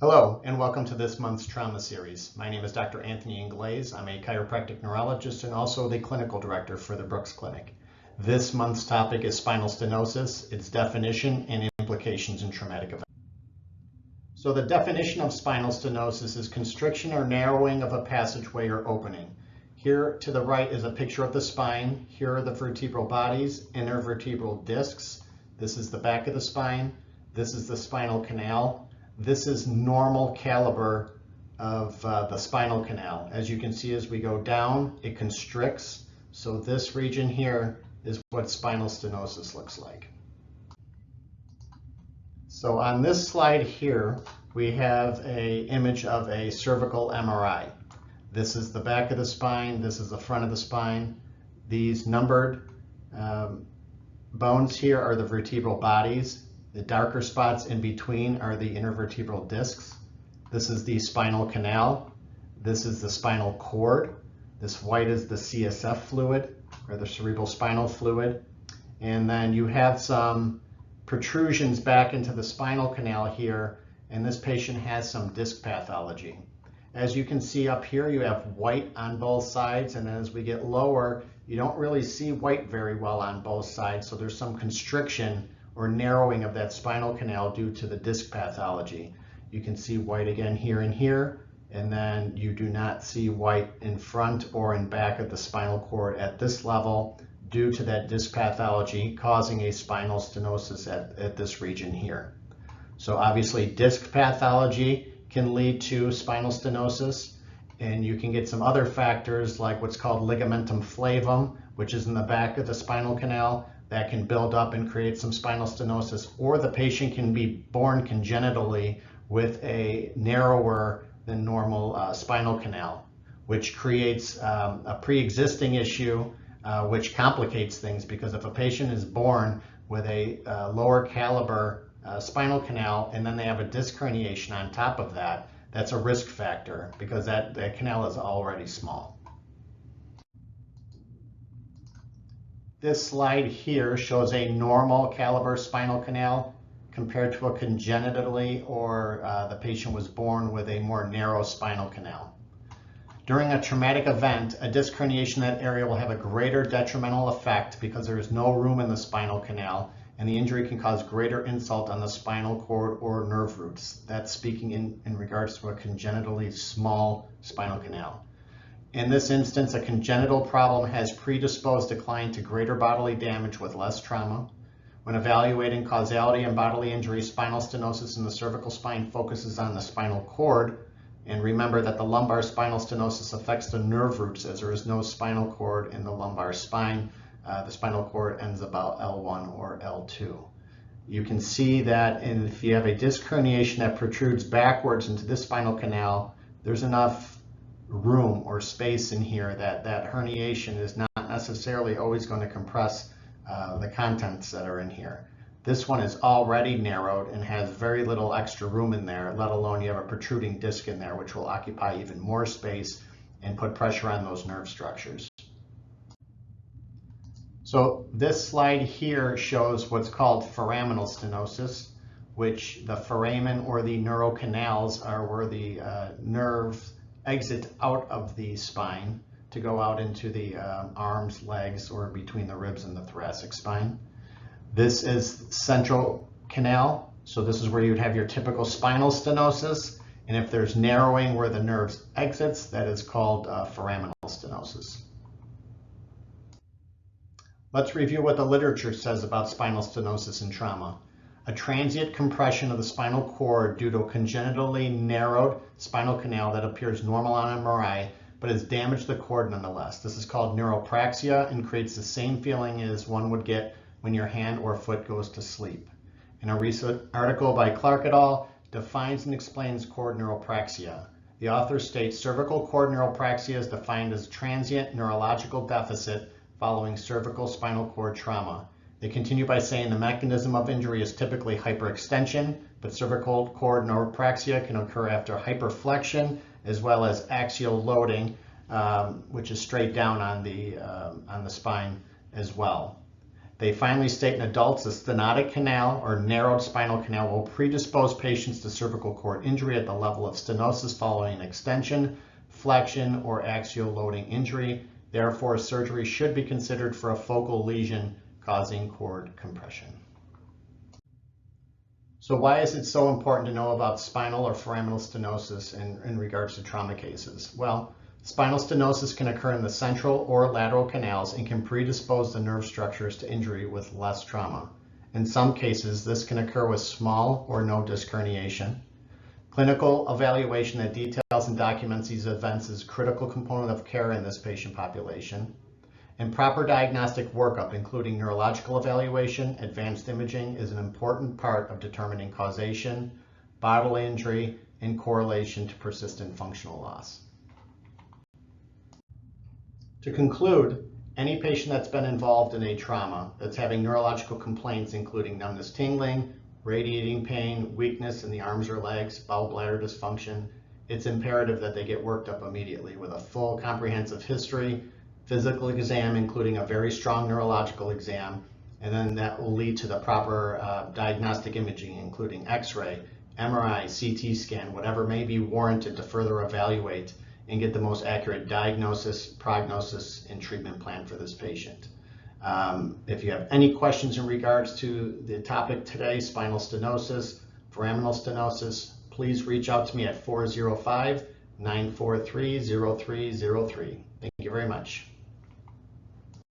Hello, and welcome to this month's trauma series. My name is Dr. Anthony Inglese. I'm a chiropractic neurologist and also the clinical director for the Brooks Clinic. This month's topic is spinal stenosis, its definition, and implications in traumatic events. So the definition of spinal stenosis is constriction or narrowing of a passageway or opening. Here to the right is a picture of the spine. Here are the vertebral bodies, intervertebral discs. This is the back of the spine. This is the spinal canal. This is normal caliber of the spinal canal. As you can see, as we go down, it constricts. So this region here is what spinal stenosis looks like. So on this slide here, we have an image of a cervical MRI. This is the back of the spine. This is the front of the spine. These numbered bones here are the vertebral bodies. The darker spots in between are the intervertebral discs. This is the spinal canal. This is the spinal cord. This white is the CSF fluid, or the cerebral spinal fluid. And then you have some protrusions back into the spinal canal here, and this patient has some disc pathology. As you can see up here, you have white on both sides, and as we get lower, you don't really see white very well on both sides, so there's some constriction or narrowing of that spinal canal due to the disc pathology. You can see white again here and here, and then you do not see white in front or in back of the spinal cord at this level due to that disc pathology causing a spinal stenosis at this region here. So obviously disc pathology can lead to spinal stenosis, and you can get some other factors like what's called ligamentum flavum, which is in the back of the spinal canal, that can build up and create some spinal stenosis, or the patient can be born congenitally with a narrower than normal spinal canal, which creates a pre-existing issue which complicates things, because if a patient is born with a lower caliber spinal canal and then they have a disc herniation on top of that, that's a risk factor because that canal is already small. This slide here shows a normal caliber spinal canal compared to a congenitally or the patient was born with a more narrow spinal canal. During a traumatic event, a disc herniation in that area will have a greater detrimental effect because there is no room in the spinal canal, and the injury can cause greater insult on the spinal cord or nerve roots. That's speaking in regards to a congenitally small spinal canal. In this instance, a congenital problem has predisposed the client to greater bodily damage with less trauma. When evaluating causality and bodily injury, spinal stenosis in the cervical spine focuses on the spinal cord. And remember that the lumbar spinal stenosis affects the nerve roots, as there is no spinal cord in the lumbar spine. The spinal cord ends about L1 or L2. You can see that if you have a disc herniation that protrudes backwards into this spinal canal, there's enough room or space in here that herniation is not necessarily always going to compress the contents that are in here. This one is already narrowed and has very little extra room in there, let alone you have a protruding disc in there, which will occupy even more space and put pressure on those nerve structures. So this slide here shows what's called foraminal stenosis, which the foramen or the neurocanals are where the nerves exit out of the spine to go out into the arms, legs, or between the ribs and the thoracic spine. This is central canal, so this is where you'd have your typical spinal stenosis, and if there's narrowing where the nerves exits, that is called foraminal stenosis. Let's review what the literature says about spinal stenosis and trauma. A transient compression of the spinal cord due to a congenitally narrowed spinal canal that appears normal on MRI, but has damaged the cord nonetheless. This is called neuropraxia and creates the same feeling as one would get when your hand or foot goes to sleep. In a recent article by Clark et al. Defines and explains cord neuropraxia. The author states cervical cord neuropraxia is defined as transient neurological deficit following cervical spinal cord trauma. They continue by saying the mechanism of injury is typically hyperextension, but cervical cord neuropraxia can occur after hyperflexion as well as axial loading, which is straight down on the spine as well. They finally state in adults, a stenotic canal or narrowed spinal canal will predispose patients to cervical cord injury at the level of stenosis following extension, flexion, or axial loading injury. Therefore, surgery should be considered for a focal lesion causing cord compression. So why is it so important to know about spinal or foraminal stenosis in regards to trauma cases? Well, spinal stenosis can occur in the central or lateral canals and can predispose the nerve structures to injury with less trauma. In some cases, this can occur with small or no disc herniation. Clinical evaluation that details and documents these events is a critical component of care in this patient population. And proper diagnostic workup, including neurological evaluation, advanced imaging, is an important part of determining causation, bodily injury, and correlation to persistent functional loss. To conclude, any patient that's been involved in a trauma that's having neurological complaints, including numbness, tingling, radiating pain, weakness in the arms or legs, bowel bladder dysfunction, it's imperative that they get worked up immediately with a full comprehensive history, physical exam, including a very strong neurological exam, and then that will lead to the proper diagnostic imaging, including X-ray, MRI, CT scan, whatever may be warranted to further evaluate and get the most accurate diagnosis, prognosis, and treatment plan for this patient. If you have any questions in regards to the topic today, spinal stenosis, foraminal stenosis, please reach out to me at 405-943-0303. Thank you very much.